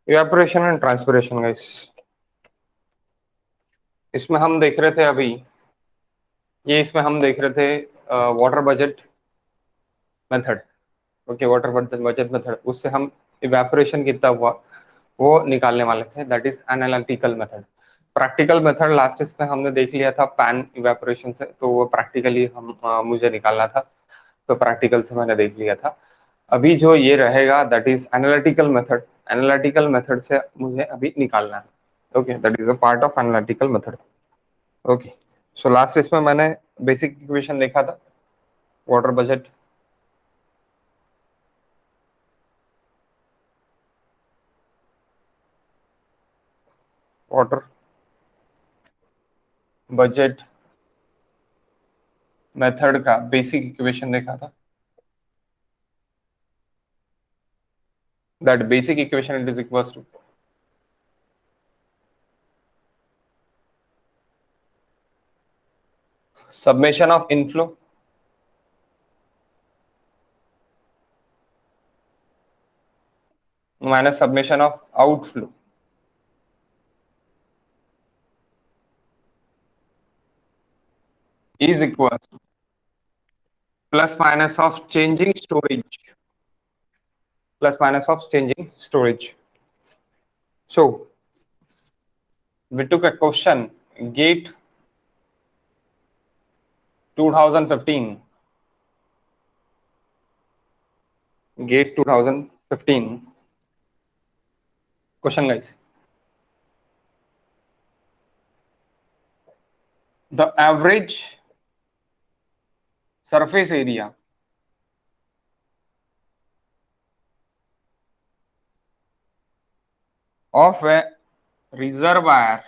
Evaporation and transpiration guys, इसमें हम देख रहे थे अभी, ये इसमें हम देख रहे थे water budget method. Okay, water budget method, उससे हम इवेपोरेशन कितना हुआ वो निकालने वाले थे, that is analytical method. Practical method last इसमें हमने देख लिया था पैन इवेपोरेशन से, तो वो प्रैक्टिकली हम मुझे निकालना था, तो प्रैक्टिकल से मैंने देख लिया था। अभी जो ये रहेगा that is analytical method. Analytical method से मुझे अभी निकालना है। Okay, that is a part of analytical method. Okay, so last इसमें मैंने बेसिक इक्वेशन देखा था, water budget, water budget method का बेसिक इक्वेशन देखा था, that basic equation it is equals to summation of inflow minus summation of outflow is equal to plus minus of changing storage, plus minus of changing storage. So we took a question, gate 2015, gate 2015 question guys. The average surface area of a reservoir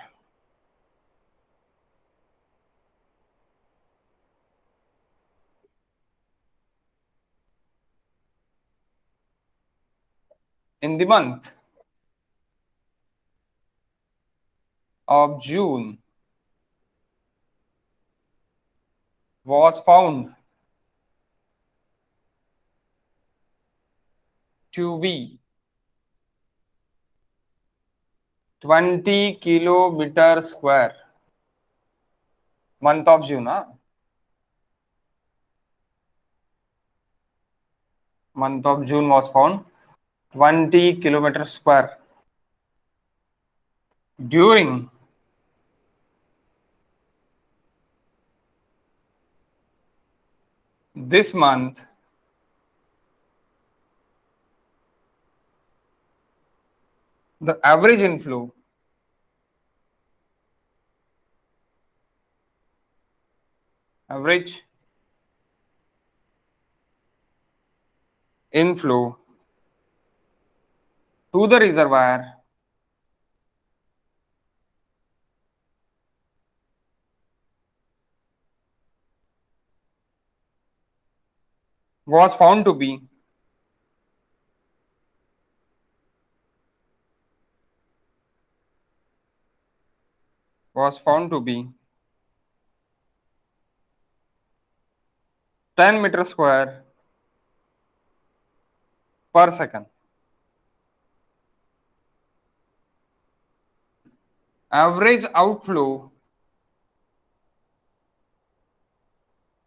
in the month of June was found to be 20 kilometer square. Month of June, huh? Month of June was found 20 kilometer square. During this month, the average inflow to the reservoir was found to be 10 meter square per second. Average outflow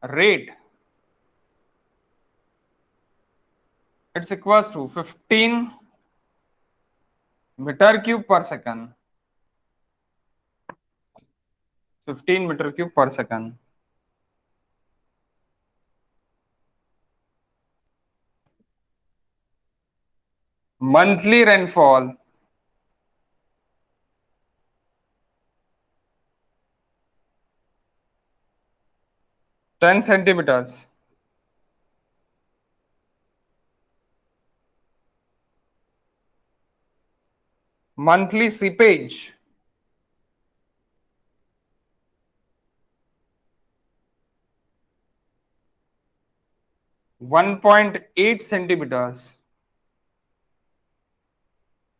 rate, it's equals to 15 meter cube per second. 15 meter cube per second. Monthly rainfall ten centimeters. Monthly seepage 1.8 centimeters.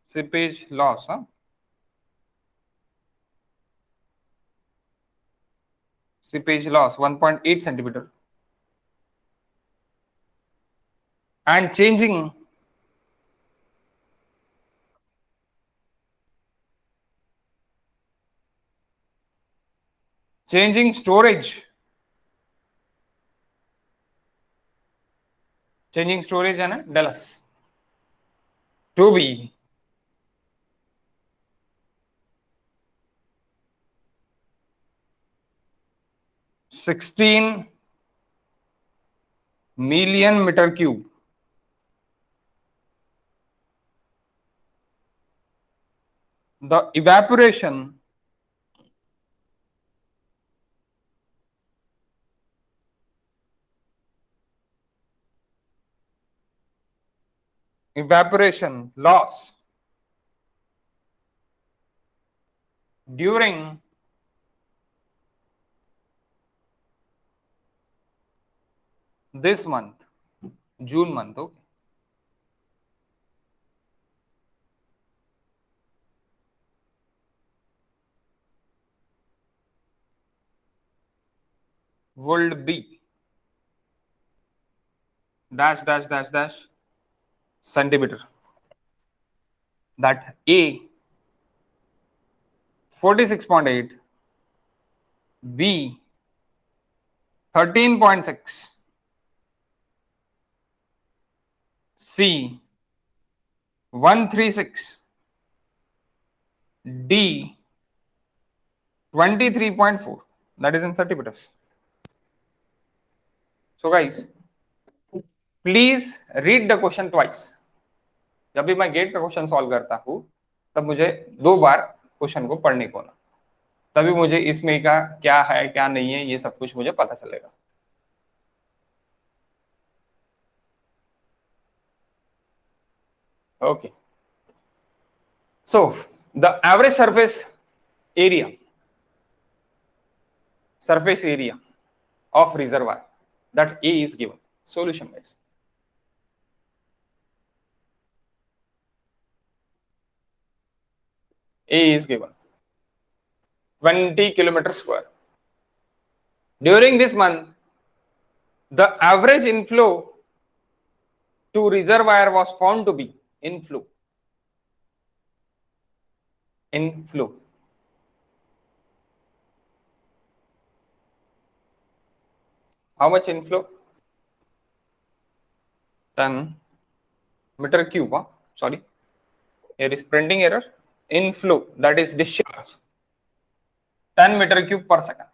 Seepage loss, huh? Seepage loss 1.8 centimeter. And changing changing storage, है ना Dallas, to be 16 million meter cube. The evaporation loss during this month, June month, okay, would be dash dash dash dash centimeter. That A 46.8, B 13.6, C 136, D 23.4. That is in centimeters. So guys, please read the question twice. जब भी मैं gate का question solve करता हूँ तब मुझे 2 बार question को पढ़ने को ना, तभी मुझे इसमें का क्या है क्या नहीं है ये सब कुछ मुझे पता चलेगा. Okay. So the average surface area of reservoir, that A is given. Solution guys. A is given 20 kilometer square. During this month, the average inflow to reservoir was found to be inflow. How much inflow? 10 meter cube. Sorry, here is printing error. Inflow, that is discharge, 10 meter cube per second.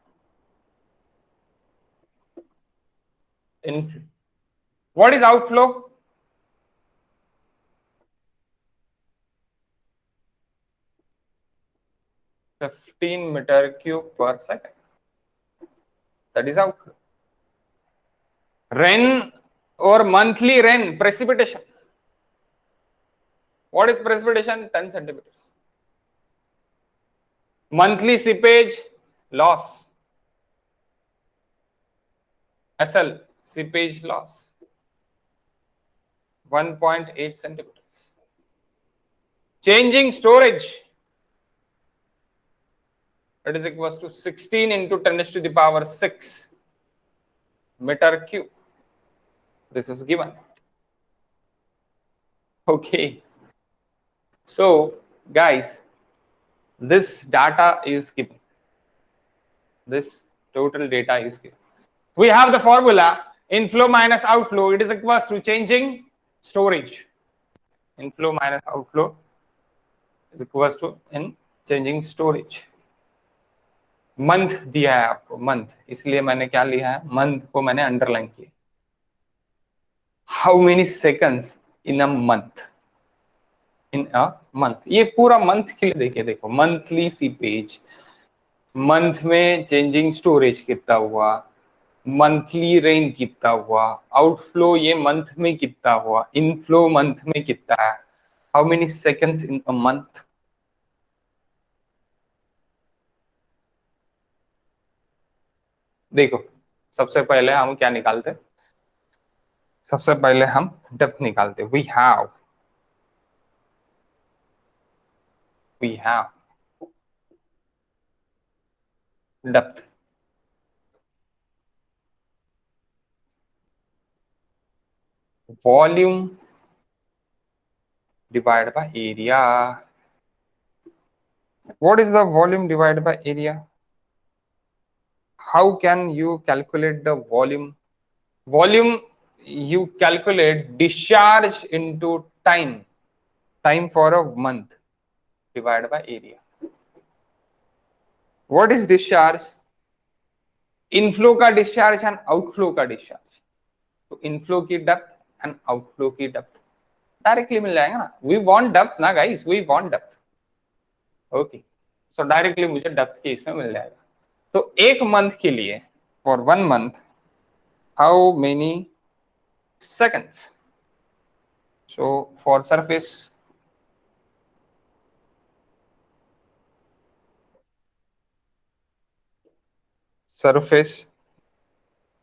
Inflow. What is outflow? (15 meter cube per second). That is outflow. Rain or monthly rain, precipitation. What is precipitation? 10 centimeters. Monthly seepage loss, SL, seepage loss, 1.8 centimeters. Changing storage, that is equals to 16 into 10 to the power 6 meter cube. This is given. Okay. So guys, this data is given. This total data is given. We have the formula inflow minus outflow. It is equals to changing storage. Inflow minus outflow is equals to in changing storage. Month दिया है आपको, month, इसलिए मैंने क्या लिया है, month को मैंने अंडरलाइन किया. How many seconds in a month, in a month, ये पूरा मंथ के लिए देखिए, देखो मंथली सीपेज, मंथ में चेंजिंग स्टोरेज कितना हुआ, मंथली रेन कितना हुआ, आउटफ्लो ये मंथ में कितना हुआ, इनफ्लो मंथ में कितना है, how many seconds in a month. देखो सबसे पहले हम क्या निकालते, सबसे पहले हम डेप्थ निकालते. We have depth, volume divided by area. What is the volume divided by area? how can you calculate the volume? You calculate discharge into time for a month divided by area. What is discharge? Inflow का discharge and outflow का discharge. तो inflow की depth and outflow की depth directly मिल जाएगा ना. We want depth ना guys, we want depth. Okay, so directly मुझे डेप्थ के इसमें मिल जाएगा. तो एक मंथ के लिए, for 1 month, how many seconds? So for surface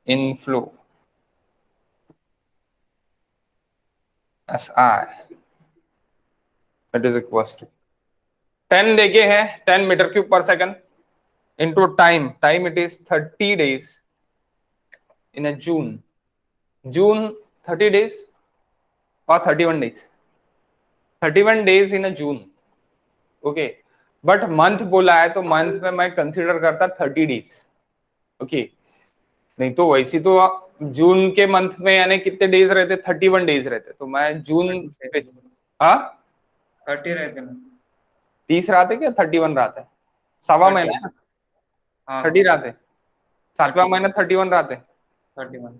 inflow SI, it is equals to 10 देखे हैं, 10 metre cube per second into time it is 30 days in a June 30 days or 31 days, 31 days in a June. Okay, but month बोला है तो month में मैं consider करता 30 days. Okay, नहीं तो वैसे तो जून के मंथ में यानी कितने डेज रहते, 31 डेज रहते. तो मैं जून हाँ 30 रहते ना, 30 रात है क्या 31 रात है? सवा महीना है ना. हाँ 30 रात है, 7वां महीना 31 रात है. 31.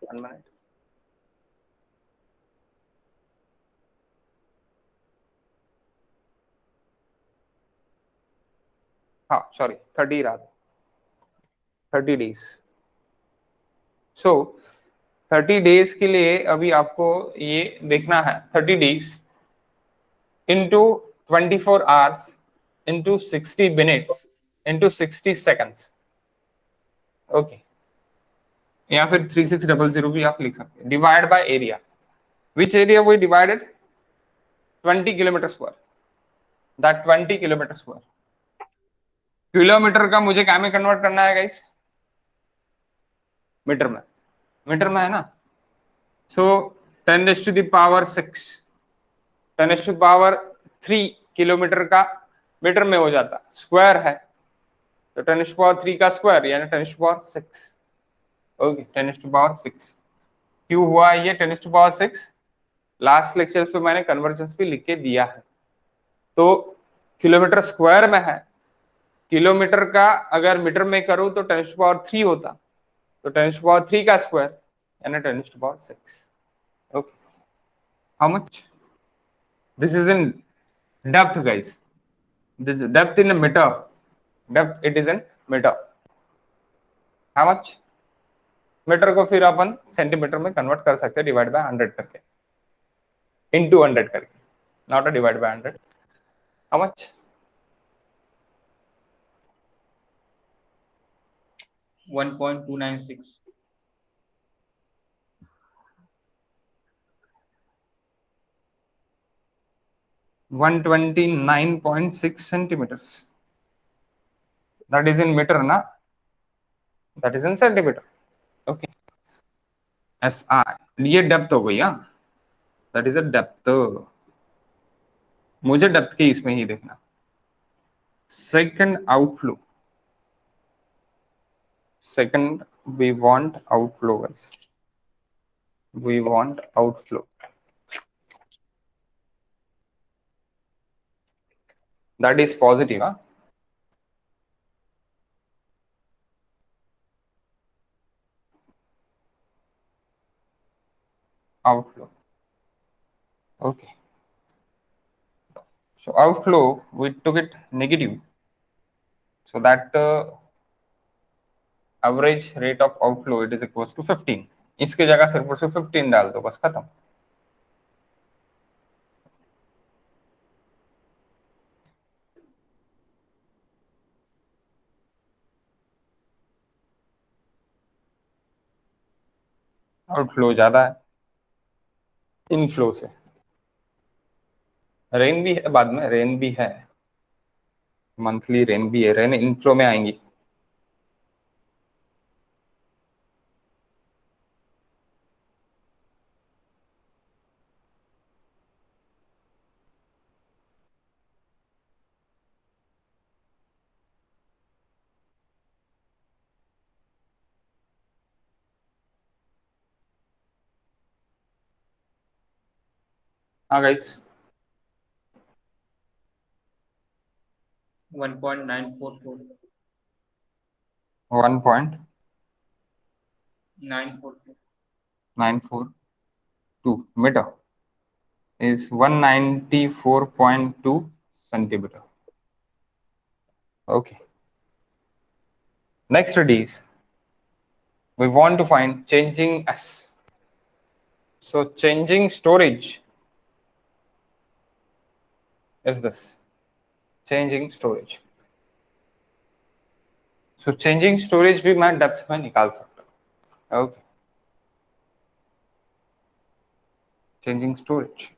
1 मिनट. हाँ सॉरी, 30 रात, 30 डेज. सो 30 डेज के लिए अभी आपको ये देखना है, 30 days into 24 hours into 60 minutes into 60 seconds. Okay, या फिर 3600 भी आप लिख सकते हैं. Divide by area. Which area we divided? 20 kilometre square. That 20 kilometre square. Kilometre का मुझे क्या में कन्वर्ट करना है गाइस? मीटर में. मीटर में है ना. सो 10⁶, 10⁻³ किलोमीटर का मीटर में हो जाता, स्क्वायर है तो 10⁻³ का स्क्वायर यानी 10⁻⁶. ओके, 10⁻⁶. क्यों हुआ ये 10⁻⁶? लास्ट लेक्चर्स पे मैंने कन्वर्जन्स भी लिख के दिया है. तो किलोमीटर स्क्वायर में है, किलोमीटर का अगर मीटर में करूं तो 10⁻³ होता, तो 10⁻³ का स्क्वायर यानी 10⁻⁶. Okay, how much? This is in depth guys. This depth in metre, depth it is in metre. How much? Metre को फिर अपन सेंटीमीटर में कन्वर्ट कर सकते हैं डिवाइड बाय 100 करके, इनटू 100 करके, not a divide by 100. How much? 1.296. 129.6 centimeters. That is in meter na, that is in centimeter. Okay, SI ये depth हो गई. हाँ, दैट इज अ डेप्थ. मुझे डेप्थ के इसमें ही देखना. Second outflow, second we want outflow guys, we want outflow. That is positive. Huh? Outflow. Okay, so outflow we took it negative, so that average rate of outflow it is equals to 15. इसके जगह सिर्फ उसे 15 डाल दो, बस खत्म. Outflow ज्यादा है इनफ्लो से. रेन भी है, बाद में रेन भी है, मंथली रेन भी है. रेन इनफ्लो में आएंगी. हाँ guys 1.944 944 1.942 meter is 194.2 centimeter. Okay. Next it is we want to find changing S. So changing storage is this. Changing storage. So changing storage भी मैं डेप्थ में निकाल सकता हूँ. Okay. Changing storage.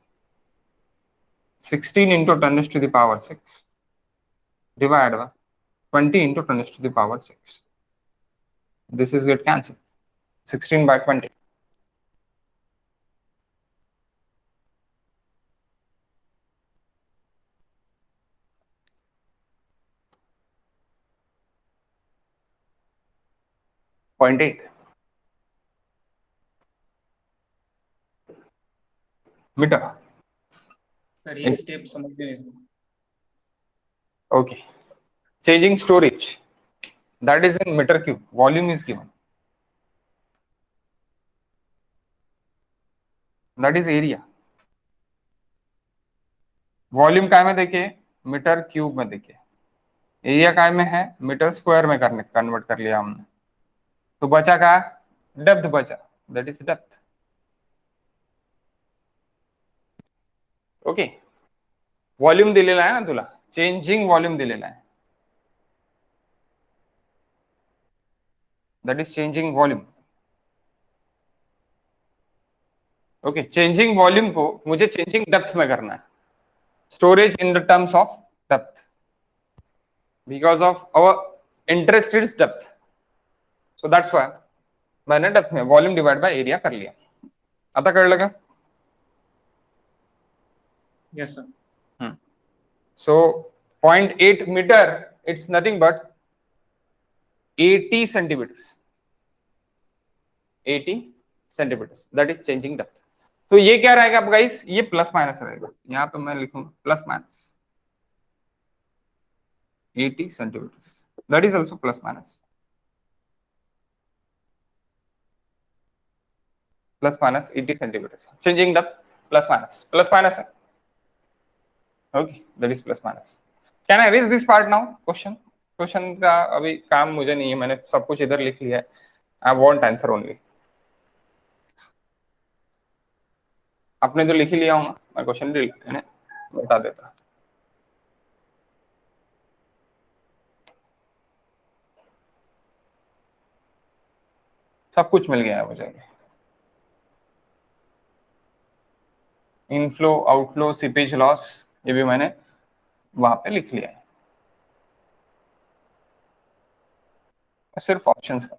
16 into 10 raised to the power 6 divided by 20 into 10 raised to the power 6. This is get cancelled. 16 by 20. Point 8 meter. Sir ये It's step समझ में नहीं sir. okay. Changing storage. That is in meter cube. Volume is given. That is area. Volume काय में देखिए metre cube में देखिए. Area काय में है मीटर स्क्वायर में करने कन्वर्ट कर लिया हमने. तो बचा का डेप्थ बचा. That is depth. Okay. Volume दिलेला आहे ना तुला. चेंजिंग वॉल्यूम दिलेला आहे. That is changing volume. Okay. Changing volume को मुझे चेंजिंग डेप्थ में करना है. Storage in the terms of depth because of our interest is depth. So that's why मैंने डेप्थ में वॉल्यूम डिवाइड बाय एरिया कर लिया. आता कळलं का? Yes sir. So 0.8 meter, it's nothing but 80 centimeters. 80 centimeters. That is changing depth. तो ये क्या रहेगा अब गाइस? ये प्लस माइनस रहेगा. यहाँ पे मैं लिखूंगा plus minus 80 centimeters. That is also plus minus. Plus minus 80 centimeters. Changing depth plus minus. Plus minus है. Okay, that is plus minus. Can I erase this part now? Question का अभी काम मुझे नहीं है. मैंने सब कुछ इधर लिख लिया है. I want answer only. आपने जो लिख ही लिया होगा मैं क्वेश्चन बता देता. सब कुछ मिल गया है मुझे. इनफ्लो आउटफ्लो सीपेज लॉस ये भी मैंने वहां पे लिख लिया है. सिर्फ ऑप्शंस है.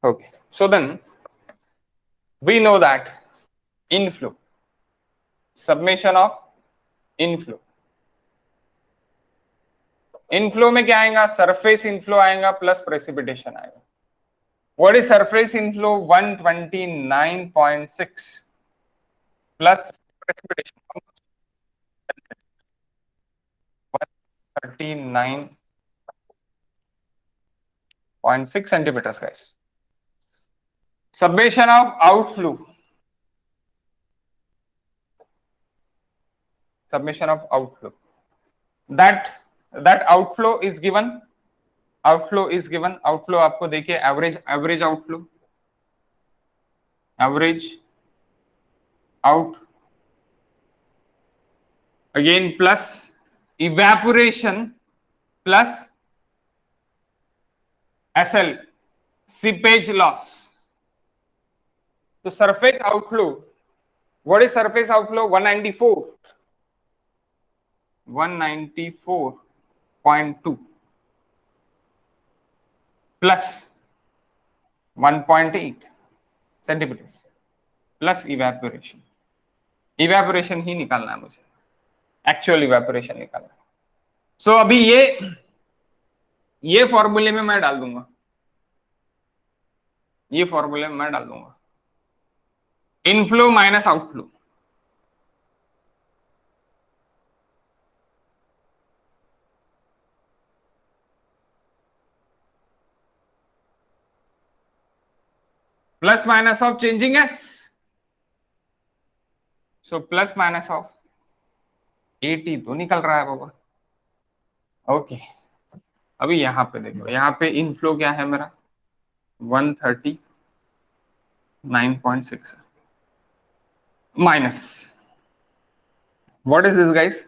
Okay, so then we know that inflow, summation of inflow. Inflow में क्या आएगा? सरफेस इनफ्लो आएगा प्लस प्रेसिपिटेशन आएगा. What is surface inflow? 129.6 plus precipitation 139.6 centimeters guys. Summation of outflow. Summation of outflow. That outflow is given. Outflow is given. Outflow आपको देखिए average outflow. Average out. Again plus evaporation plus SL seepage loss. तो surface outflow. What is surface outflow? 194.2 plus 1.8 centimeters plus evaporation. Evaporation ही निकालना है मुझे. Actual evaporation निकालना है. So अभी ये फॉर्मूले में मैं डाल दूंगा. ये फॉर्मूले में मैं डाल दूंगा, inflow minus outflow. Plus minus of changing S, so plus minus of 80 तो निकल रहा है बाबा। ओके, अभी यहां पे देखो, यहां पे इनफ्लो क्या है मेरा, 139.6 minus, what is this guys,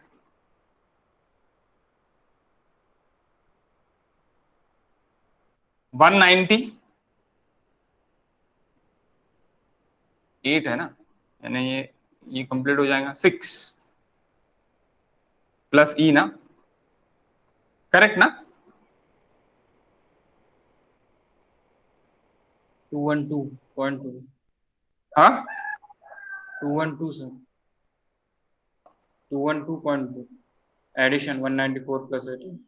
198 है ना, यानी ये कंप्लीट हो जाएगा 6 प्लस ई ना, करेक्ट ना। 212.2. हाँ 212 sir. 212.2. Addition 194 plus 18.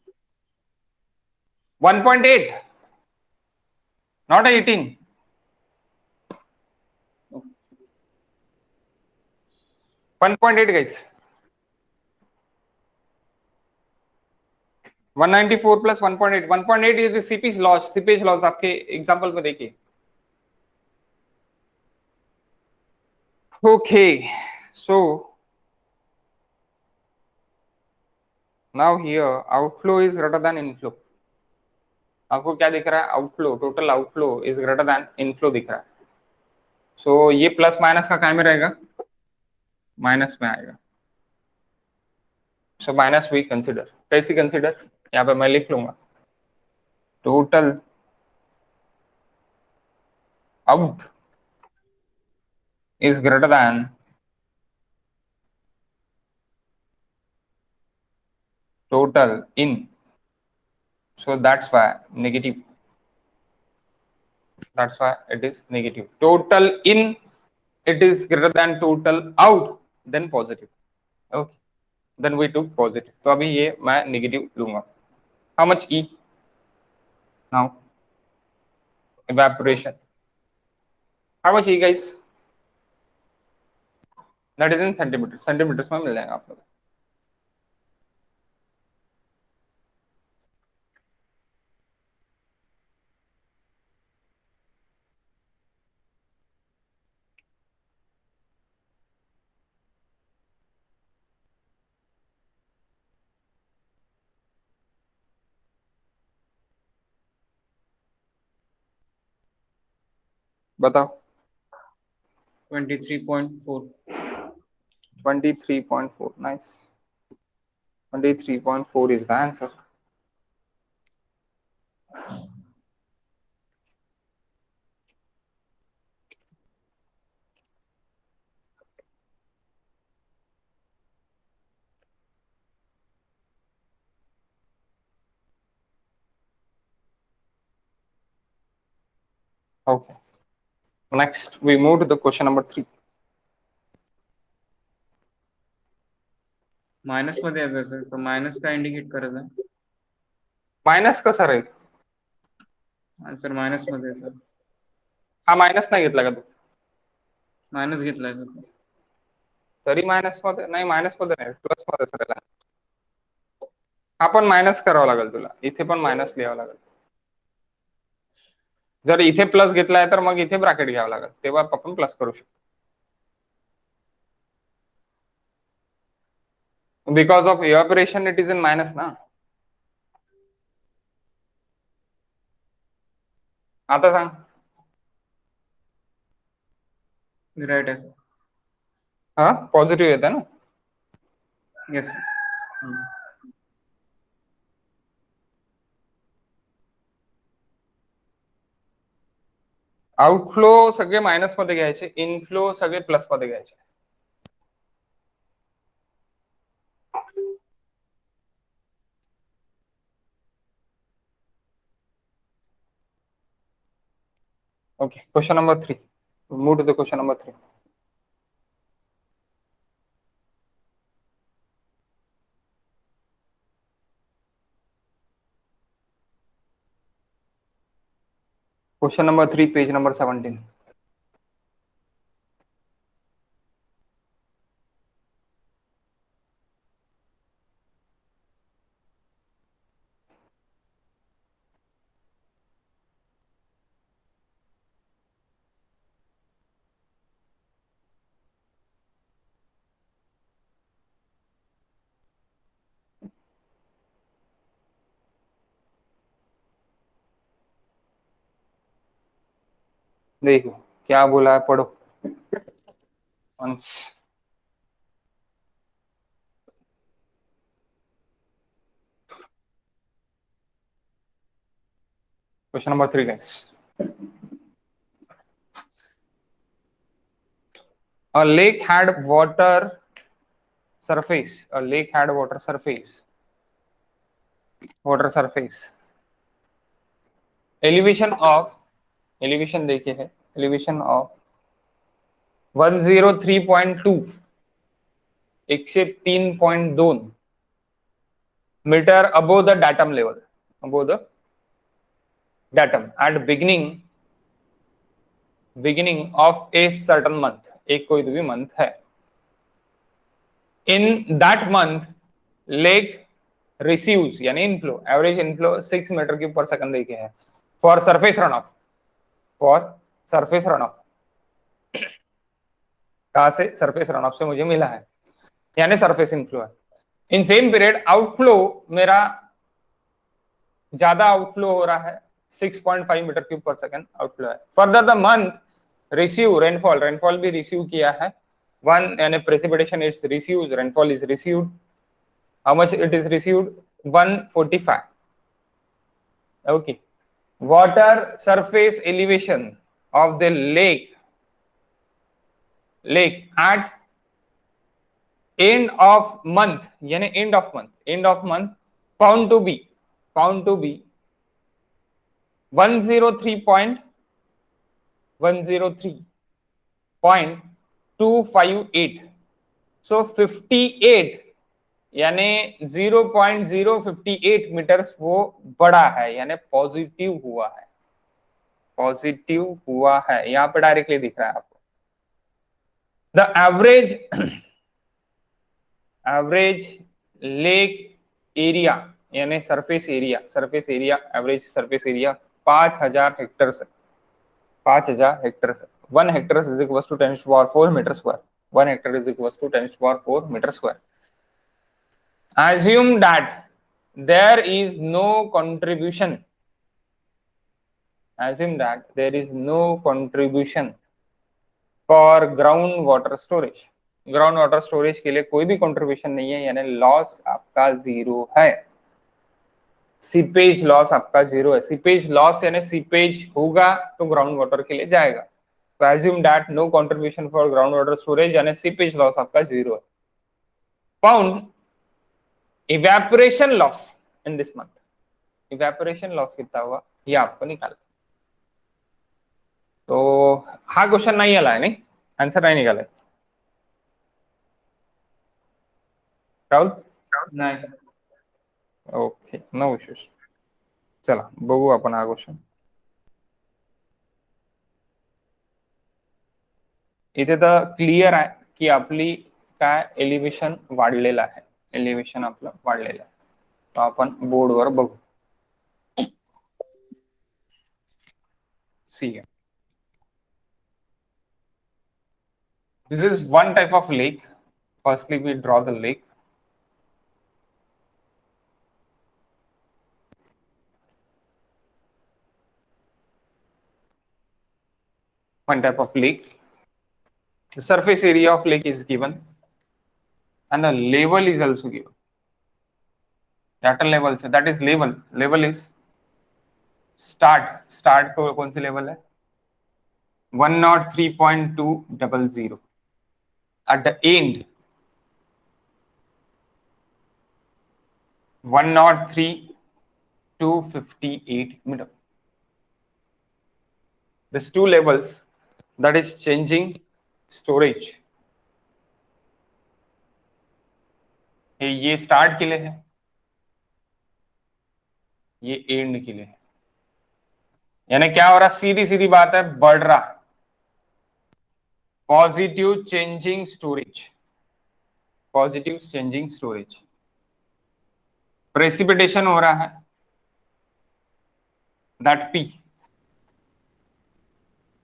1.8 not 18। 1.8 guys, 194 plus 1.8, 1.8 is CPs loss, seepage loss आपके एग्जांपल में देखिए। Okay, so now here outflow is greater than inflow. आपको क्या दिख रहा है, outflow, total outflow is greater than inflow दिख रहा है। सो ये प्लस माइनस का काय में रहेगा, माइनस में आएगा। सो माइनस वी कंसिडर, कैसी कंसिडर, यहाँ पे मैं लिख लूंगा, total out is greater than total in, so that's why negative, that's why it is negative. Total in, it is greater than total out, then positive. Okay, then we took positive, तो अभी ये मैं negative लूंगा। How much E now, evaporation, how much E guys, that is in centimeters, centimeters में मिल जाएगा आप लोग। बताओ। 23.4. 23.4, nice, 23.4 is the answer. Okay, next we move to the question number 3. Minus मध्ये आहे सर, तर मायनस का इंडिकेट करत आहे. मायनस कसं राहील, आन्सर मायनस मध्ये आहे सर. हा मायनस नाही घेतला का तू, मायनस घेतलाय सर. तरी मायनस मध्ये नाही, मायनस मध्ये नाही, प्लस मध्ये सर, हा पण मायनस करावा लागेल तुला, इथे पण मायनस लिहावं लागेल, जर इथे प्लस घेतलाय तर मग इथे ब्रॅकेट घ्यावं लागेल, तेव्हा आपण प्लस करू शकतो, because of evaporation it is in minus ना। आता सांग, राइट है सर. हा पॉझिटिव्ह येते ना, यस सर. आउटफ्लो सगळे मायनस मध्ये घ्यायचे, इनफ्लो सगळे प्लस मध्ये घ्यायचे। Okay, question number 3, move to the question number 3। Question number 3 page number 17। देखो क्या बोला है, पढ़ो once। Question number 3 guys. A lake had water surface. A lake had water surface. Water surface. Elevation देखे है, elevation of 103.2, 103.2 metre above the datum level, above the datum at beginning of a certain month, एक कोई भी month है। In that month lake receives यानी inflow, average inflow 6 metre cube per second देखे हैं। For surface run off, for surface run off, कहां से? Surface run of से मुझे मिला है, यानी सरफेस इनफ्लो है। इन सेम पीरियड आउटफ्लो मेरा ज्यादा आउटफ्लो हो रहा है, 6.5 metre cube per second outflow है। Further the month receive rainfall, rainfall भी रिसीव किया है, वन यानी precipitation is received, rainfall is received. How much it is received? 145। Okay, water surface elevation of the lake at end of month यानी end of month found to be 103.258। so 58 यानी 0.058 metres वो बड़ा है, यानी positive हुआ है, positive हुआ है। यहां पे डायरेक्टली दिख रहा है आपको। द एवरेज लेक एरिया यानी surface area, average surface area 5000 hectare से, 5000 हेक्टर से। 1 hectare is equal to 10⁴ metre square, 1 hectare is equal to 10⁴ metre square. assume that there is no contribution, assume that there is no contribution for ground water storage, ground water storage के लिए कोई भी contribution नहीं है, यानी loss आपका zero है। Seepage loss आपका जीरो है। सीपेज लॉस यानी सीपेज होगा तो ग्राउंड वाटर के लिए जाएगा। तो assume that no contribution for ground water storage यानी सीपेज लॉस आपका जीरो है। Found evaporation loss in this month, evaporation loss कितना हुआ ये आपको निकालना। तो हा क्वेश्चन नहीं आला है, नहीं आंसर नहीं निकाला है राहुल? नाही सर. Okay, no issues. चला बघू आपण हा क्वेश्चन। इथे तर क्लिअर आहे की आपली काय एलिव्हेशन वाढलेलं आहे, एलिव्हेशन आपलं वाढलेलं आहे। तो आपण बोर्डवर बघू। सी, this is one type of lake. Firstly we draw the lake. One type of lake. The surface area of lake is given and the level is also given. Data level से, that is level, level is start को कौन सी level है? 103.200। at the end 103.258 meter. These two levels, that is changing storage। ये start के लिए है, ये and के लिए है। यानी क्या हो रहा, सीधी सीधी बात है, बढ़ रहा, positive changing storage, positive changing storage, precipitation हो रहा है, that P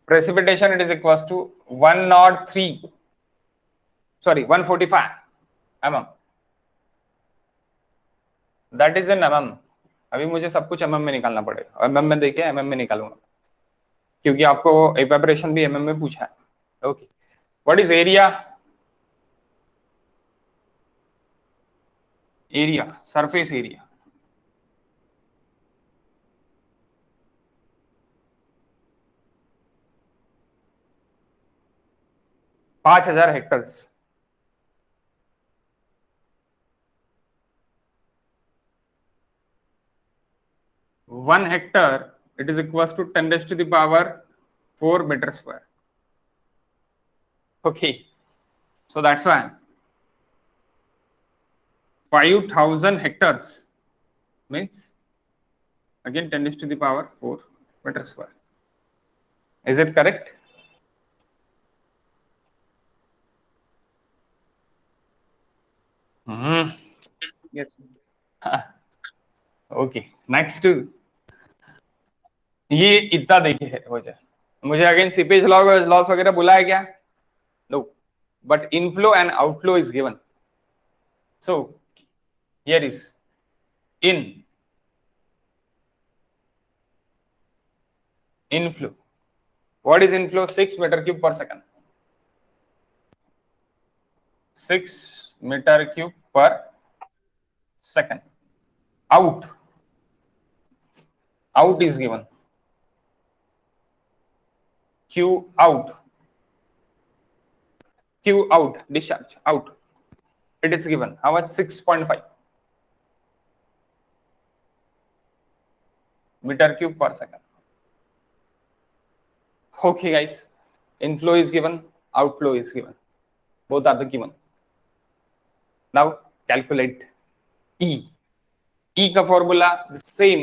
precipitation it is equals to 103 sorry 145 mm, that is in mm। अभी मुझे सब कुछ mm में निकालना पड़ेगा, mm में देखिए mm में निकालूंगा क्योंकि आपको इवेपोरेशन भी mm में पूछा है। Okay, what is area, area surface area, पांच हजार hectares, 1 hectare it is equals to 10 raised to the power 4 meter square। okay, so that's why 5000 hectares means again 10 raised to the power 4 meter square। is it correct? Yes. Okay, next, ये इतना देखिए है हो जाए, मुझे again seepage loss वगैरह बुलाया क्या, no, but inflow and outflow is given. So here is in inflow, what is inflow, 6 meter cube per second, 6 meter cube per second। out, out is given, q out, q out, discharge out, it is given how much, 6.5 meter cube per second। okay guys, inflow is given, outflow is given, both are the given। now calculate e, e का formula same,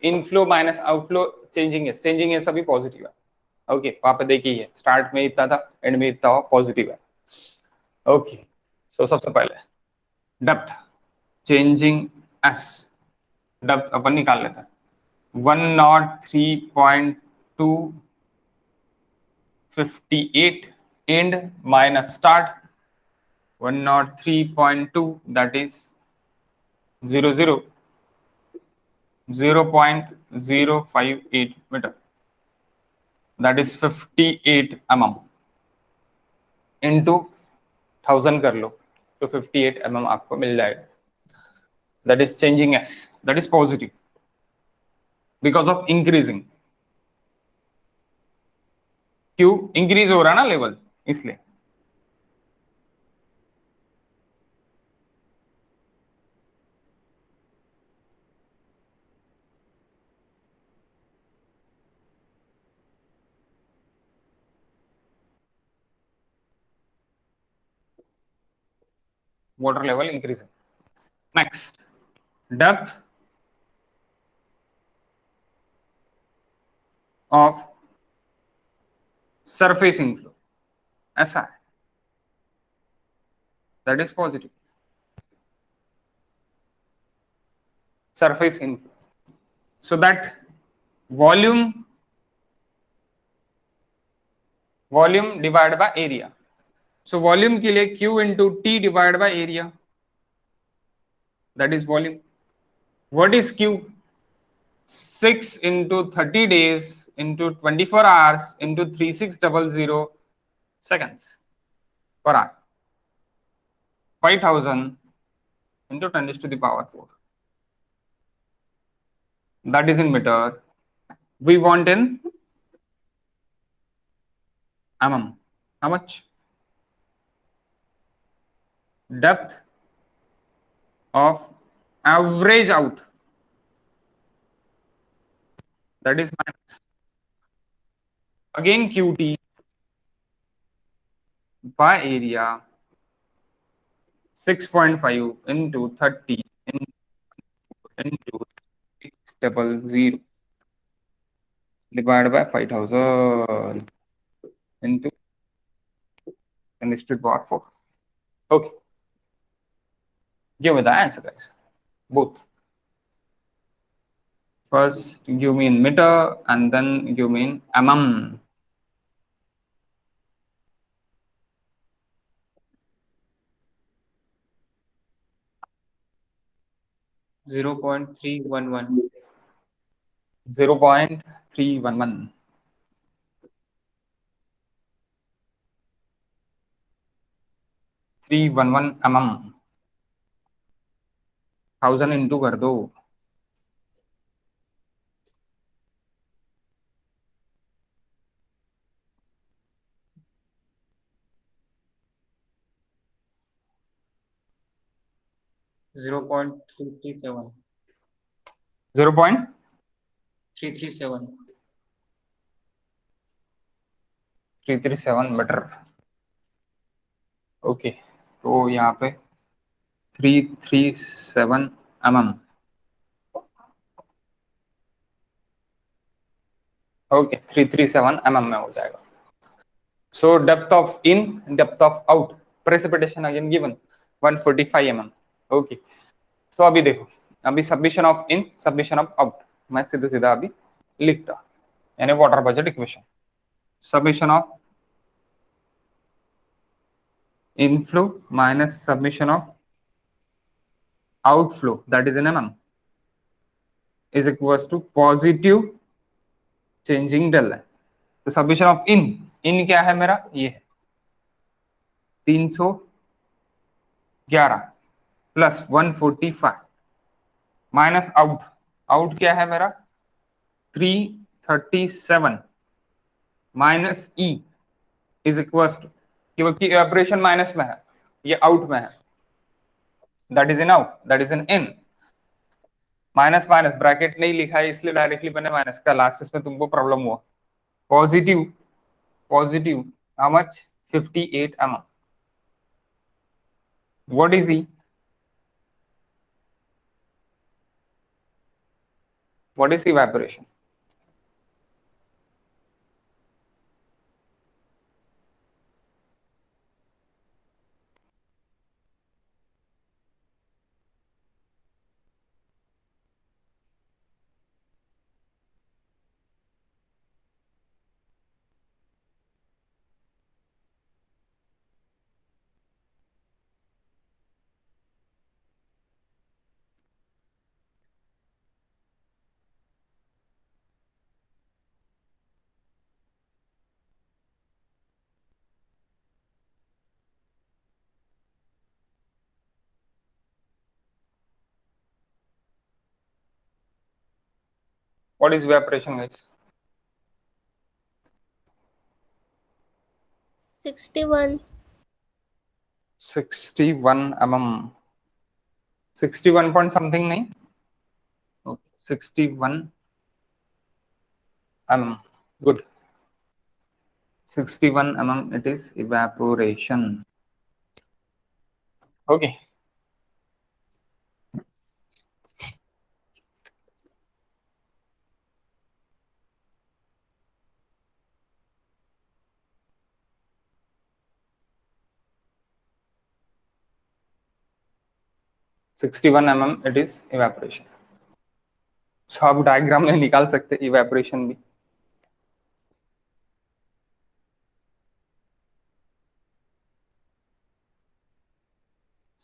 inflow minus outflow, changing है सभी positive है। Okay, वहां पे देखिए start में इतना था, एंड में इतना हो, पॉजिटिव है। ओके, सो सबसे पहले डेप्थ चेंजिंग एस, डेप्थ अपन निकाल लेते हैं, 103.258 and minus start 103.2 that is 0.058 metre, that is 58 mm into 1000 कर लो तो 58 mm आपको मिल जाएगा। That is changing S, that is positive because of increasing, क्यों इंक्रीज हो रहा ना लेवल, इसलिए। water level increasing। next, depth of surface inflow, ऐसा है, that is positive, surface inflow, so that volume divided by area, so volume के लिए q into t divided by area, that is volume। what is q, 6 into 30 days into 24 hours into 3600 seconds per hour, 5000 into 10 raised to the power 4, that is in meter, we want in mm, how much, depth of average out, that is minus again qt by area 6.5 into 30 into 600 divided by 5000 into 10 raised to power 4. Okay, give me the answer, guys. Both. First, give me in meter and then give me in mm. 0.311. 0.311. 311 mm. 1000 into कर दो. 0.337. 0.337 337. Metre. Okay, तो यहाँ पे 337 mm. Okay, 337 mm में हो जाएगा. So depth of in, depth of out, precipitation again given 145 mm. Okay, तो अभी देखो, अभी summation of in, summation of out मैं सीधा सीधा अभी लिखता, यानी water budget equation. Summation of inflow minus submission of outflow that is in mm is equals to positive changing del है. तो सबमिशन ऑफ इन क्या है मेरा, ये है 311 प्लस 145 माइनस आउट, आउट क्या है मेरा 337 minus E is equal to, क्योंकि इवेपोरेशन माइनस में है, ये आउट में है, that is in out, that is in minus minus bracket नहीं लिखा है इसलिए डायरेक्टली मैंने माइनस का, लास्ट इसमें तुमको प्रॉब्लम हुआ. Positive, positive how much 58 mm. What is E, what is evaporation? What is evaporation, guys? 61. 61 mm. 61 point something नहीं? Okay. 61 mm. Good. 61 mm it is evaporation. Okay. Sixty-one mm it is evaporation. So आप diagram में निकाल सकते evaporation भी.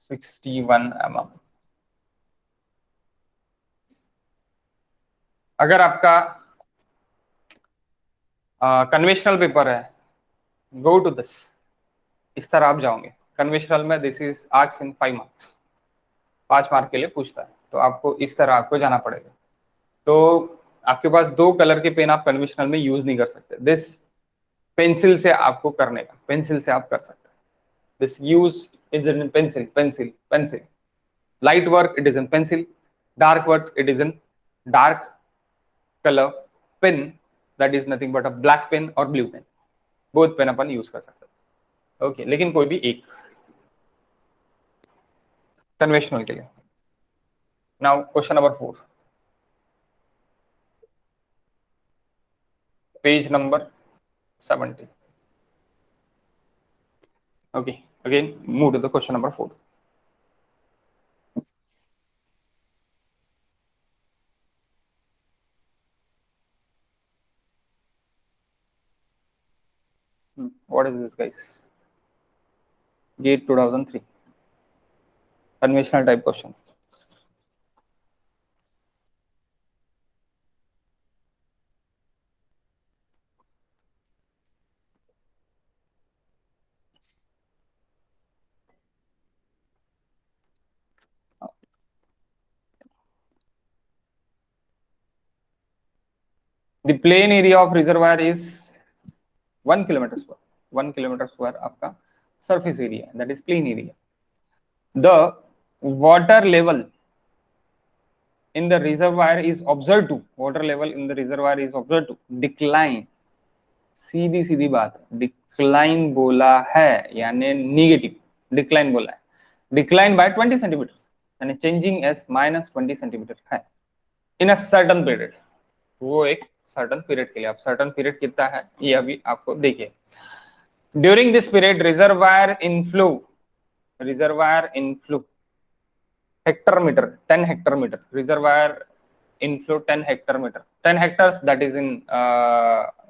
Sixty-one mm. अगर आपका conventional paper है, go to this, इस तरह आप जाओगे. कन्वेंशनल में this is asked in 5 marks, 5 mark के लिए पूछता है, तो आपको इस तरह आपको जाना पड़ेगा. तो आपके पास 2 कलर के पेन आप कन्वेंशनल में यूज नहीं कर सकते. दिस पेंसिल से आपको करने का, पेंसिल से आप कर सकते हैं. This use is in pencil, pencil, pencil. Light work it is in pencil, dark work it is in dark colour pen, that is nothing but a black pen और ब्लू पेन. बोथ पेन अपन use कर सकते हैं. Okay, लेकिन कोई भी एक conventional के लिए. Now question number 4. Page number 70. Okay, again, move to the question number 4. What is this, guys? GATE 2003. Conventional type question. The plain area of reservoir is 1 kilometer square. 1 kilometer square आपका surface area, that is plain area. The water level in the reservoir is observed to, water level in the reservoir is observed to decline. सीधी सीधी बात, decline बोला है यानी negative, decline बोला है, decline by 20 centimetre यानी changing S -20 centimetre है इन a certain period. वो एक सर्टन पीरियड के लिए, आप सर्टन पीरियड कितना है ये अभी आपको देखिए. During this period reservoir inflow hectometer 10 hectometer, reservoir inflow 10 hectometer, 10 hectares, that is in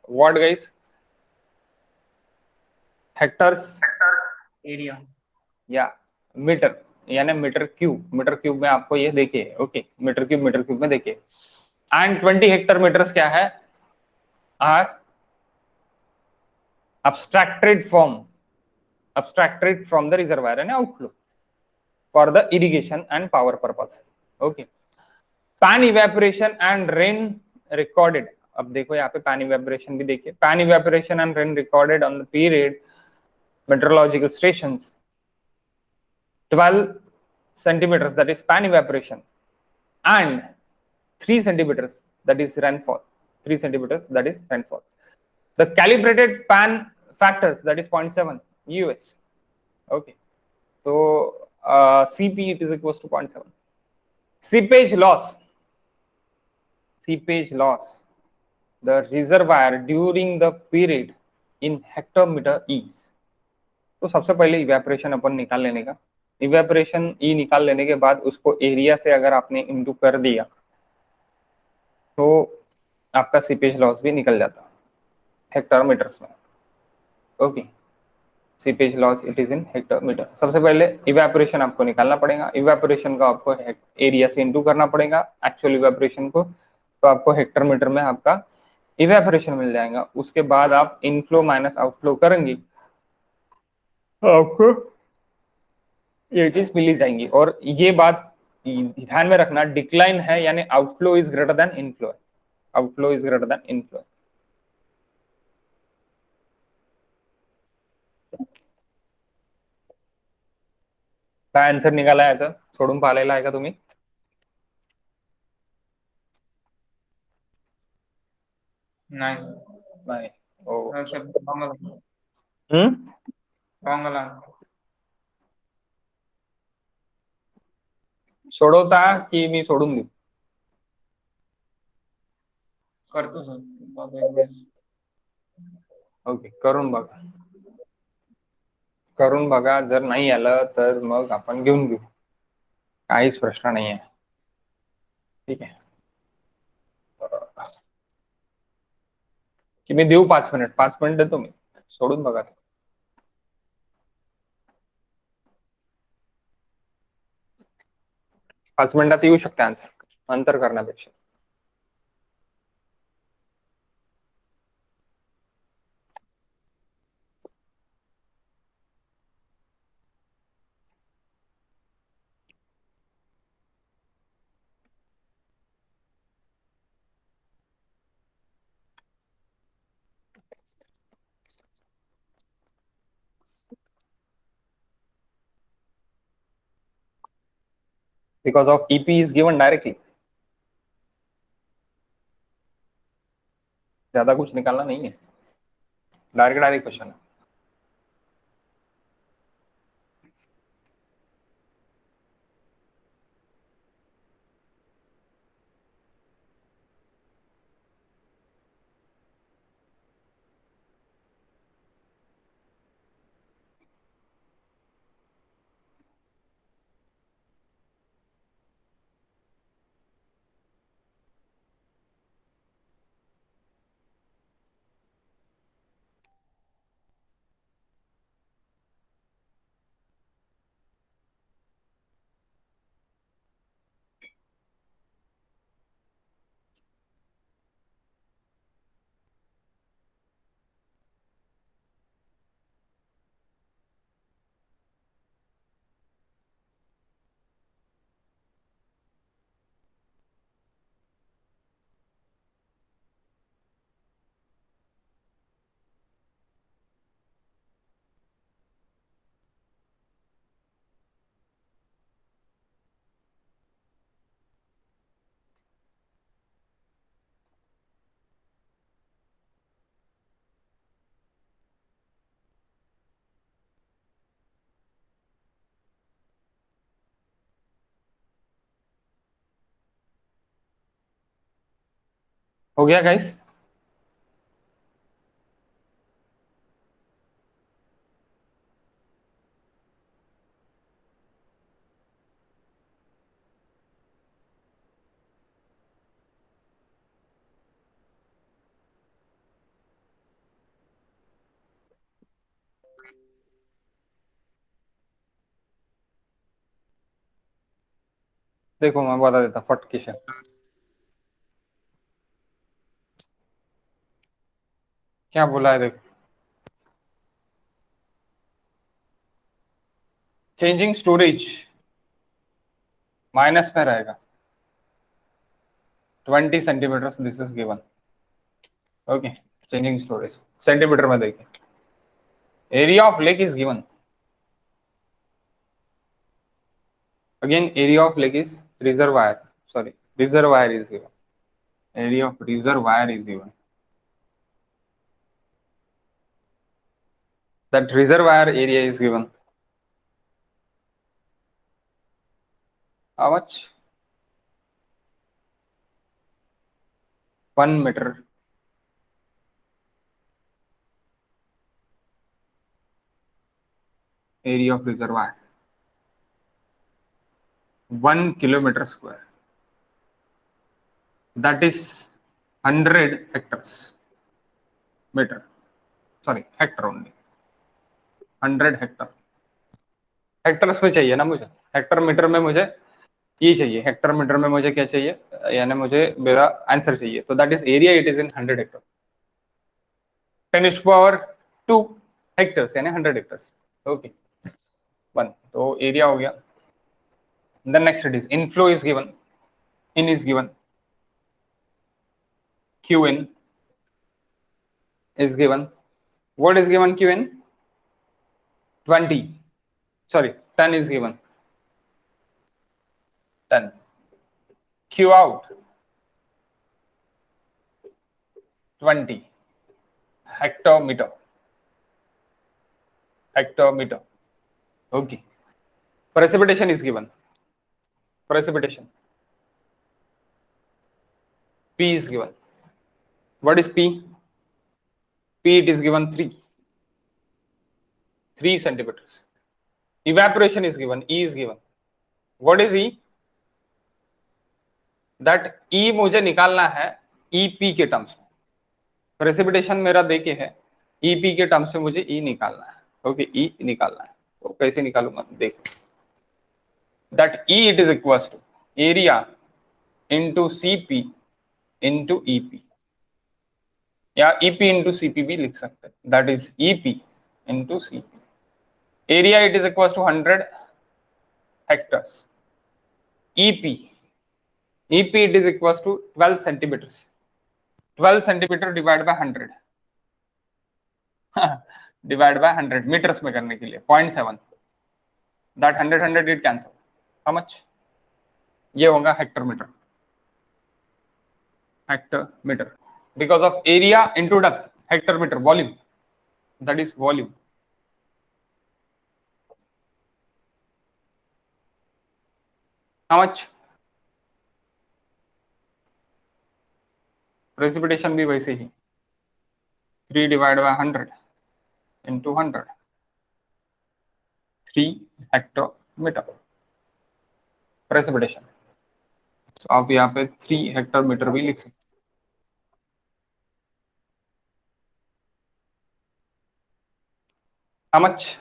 what, guys? Hectares area या मीटर यानी मीटर क्यूब में आपको ये देखिए. ओके, मीटर क्यूब में देखिए. एंड 20 हेक्टर मीटर्स क्या है? Are abstracted from the reservoir and outflow for the irrigation and power purpose. Okay, pan evaporation and rain recorded. अब देखो यहाँ पे pan evaporation भी देखिए. Pan evaporation and rain recorded on the period meteorological stations 12 centimeters, that is pan evaporation, and 3 centimeters, that is rainfall. 3 centimeters, that is rainfall. The calibrated pan factors, that is 0.7 US. Okay, so CP it is equals to 0.7. Seepage loss, the reservoir during the period in hectometer is. तो सबसे पहले evaporation अपन निकाल लेने का. Evaporation ई निकाल लेने के बाद उसको एरिया से अगर आपने इंटू कर दिया तो आपका सीपेज लॉस भी निकल जाता हेक्टोमीटर्स में. Okay, seepage loss it is in hectometre. सबसे पहले इवेपोरेशन आपको निकालना पड़ेगा. इवेपोरेशन को आपको एरिया से इंटू करना पड़ेगा एक्चुअल इवेपोरेशन को, तो आपको हेक्टोमीटर में आपका इवेपोरेशन मिल जाएगा. उसके बाद आप इनफ्लो माइनस आउटफ्लो करेंगे आपको ये चीज मिली जाएंगी. और ये बात ध्यान में रखना, डिक्लाइन है यानी outflow is greater than inflow, outflow is greater than inflow. काय आन्सर निघाला याचा? सोडून पाहिलेला आहे का तुम्ही? नाही नाही. हो सर सोडवता की मी सोडून देऊ? करतो सर. ओके, करून बघा. जर नाही आलं तर मग आपण घेऊन घेऊ, काहीच प्रश्न नाही आहे. ठीक आहे की मी देऊ 5 मिनिट? 5 मिनिट देतो मी, सोडून बघा. 5 मिनिटात येऊ शकते आन्सर, नंतर करण्यापेक्षा. Because of EP is given directly, ज्यादा कुछ निकालना नहीं है, डायरेक्ट क्वेश्चन है. हो गया गाइस? देखो मैं बता देता फटके से। क्या बोला है देखो, चेंजिंग स्टोरेज माइनस में रहेगा 20 centimetre, this is given. Okay, changing storage centimetre में देखिए, area of lake is given, again area of lake is reservoir, sorry reservoir is given, area of reservoir is given, that reservoir area is given, how much, 1 meter, area of reservoir 1 kilometer square, that is 100 hectares, meter, sorry hectare only, 100 Hector, hectares में चाहिए ना मुझे, Hector metre में मुझे ये चाहिए, Hector metre में मुझे क्या चाहिए, यानी मुझे मेरा आंसर चाहिए, तो that is area, it is in 100 Hector, 10⁻², hectares यानी 100 हेक्टर्स। ओके, 1 तो एरिया हो गया। The next it is inflow is given, in is given, qn is given, what is given, qn 20, sorry 10 is given, 10, q out 20 hectometer, hectometer, okay, precipitation is given, precipitation p is given, what is p, p it is given 3 centimeters, evaporation is given, e is given, what is e, that e मुझे निकालना है ep के terms में, precipitation मेरा देके है, ep के terms में मुझे e निकालना है, ओके e निकालना है, तो कैसे निकालूंगा देखो, that e it is equals to area into cp into ep, या ep इनटू cp भी लिख सकते हैं, that is ep into cp, area it is equals to 100 hectares, ep it is equals to 12 centimeters, 12 centimeter divided by 100 divide by 100 metres में करने के लिए 0.7, that 100 it cancel, how much, ये होगा hectare metre, hectare metre, because of area into depth, hectare metre volume, that is volume, how much, precipitation भी वैसे ही 3 divide by 100 into 100, 3 hectare metre precipitation, तो आप यहाँ पे 3 हेक्टर मीटर भी लिख सकते, how much,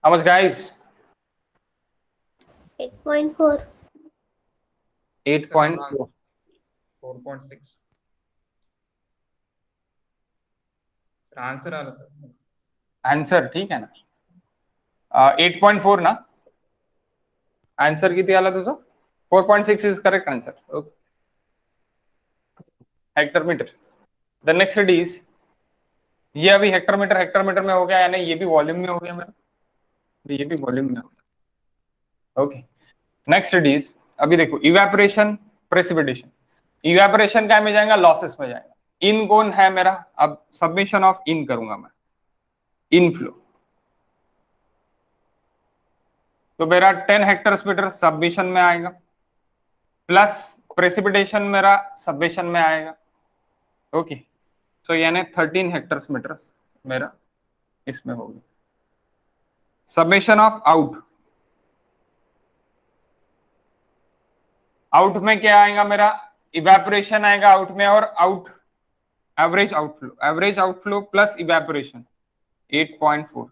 how much guys, 8.4. 8.4, 4.6 answer आला सर, आंसर ठीक है ना, 8.4 ना, आंसर किती आला तुझं, 4.6 is correct answer, okay, hectare metre. The next it is, ये अभी हेक्टर मीटर में हो गया, यानी ये भी वॉल्यूम में हो गया मेरा, ये भी वॉल्यूम में हो गया, ओके। नेक्स्ट इट इज, अभी देखो इवेपोरेशन, प्रेसिपिटेशन, इवेपोरेशन क्या में जाएगा, लॉसेस में जाएगा, इन कौन है मेरा, अब सबमिशन ऑफ इन करूंगा मैं, इनफ्लो, तो मेरा 10 हेक्टर सबमिशन में आएगा, प्लस प्रेसिपिटेशन मेरा सबमिशन में आएगा। ओके, तो यानी 13 हेक्टर मेरा इसमें होगा। सबमिशन ऑफ आउट, आउट में क्या आएगा मेरा, इवेपोरेशन आएगा आउट में, और out average outflow plus evaporation 8.4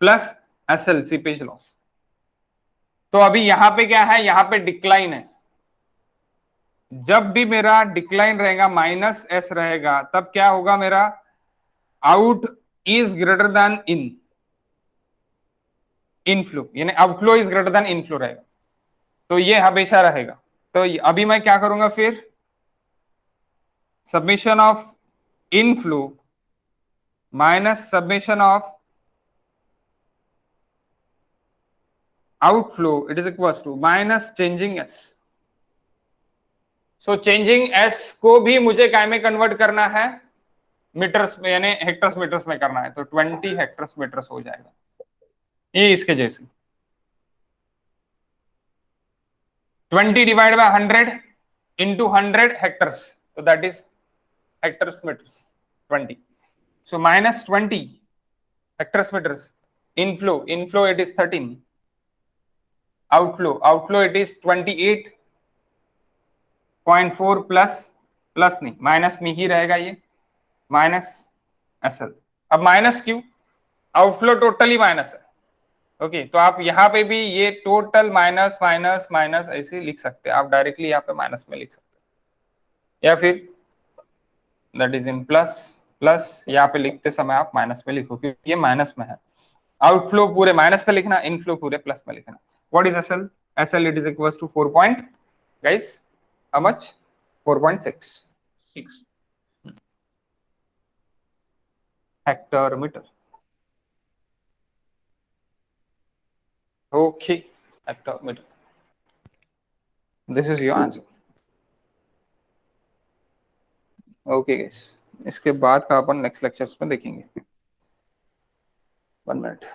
plus SL seepage loss. तो अभी यहां पे क्या है, यहां पे डिक्लाइन है। जब भी मेरा डिक्लाइन रहेगा, माइनस एस रहेगा, तब क्या होगा मेरा, out is greater than inflow, यानी outflow is greater than inflow रहेगा। तो ये हमेशा रहेगा। तो अभी मैं क्या करूंगा फिर, submission of inflow minus submission of outflow, it is equal to minus changing S. So changing S को भी मुझे काय में कन्वर्ट करना है, मीटर्स में, यानी हेक्टर्स मीटर्स में करना है। तो 20 हेक्टर्स मीटर्स हो जाएगा, ये इसके जैसे 20 डिवाइड बाय 100 इंटू 100 हेक्टर्स, तो that is hectares metres 20। So minus 20 hectares metres, inflow it is 13, outflow it is 28.4 plus नहीं, माइनस में ही रहेगा ये, माइनस एसएल। अब माइनस क्यों, आउटफ्लो टोटली माइनस है। ओके, तो आप यहाँ पे भी ये टोटल माइनस माइनस माइनस ऐसे लिख सकते हैं, आप डायरेक्टली यहाँ पे माइनस में लिख सकते हैं, या फिर दैट इज इन प्लस यहाँ पे लिखते समय आप माइनस में लिखो, क्योंकि ये माइनस में है। आउटफ्लो पूरे माइनस पे लिखना, इनफ्लो पूरे प्लस में लिखना। What is SL, SL it is equal to 4 point, guys how much, 4.6 hectare metre. Okay, hectare metre, this is your answer. Okay guys, इसके बाद का अपन नेक्स्ट लेक्चर्स में देखेंगे। 1 मिनट।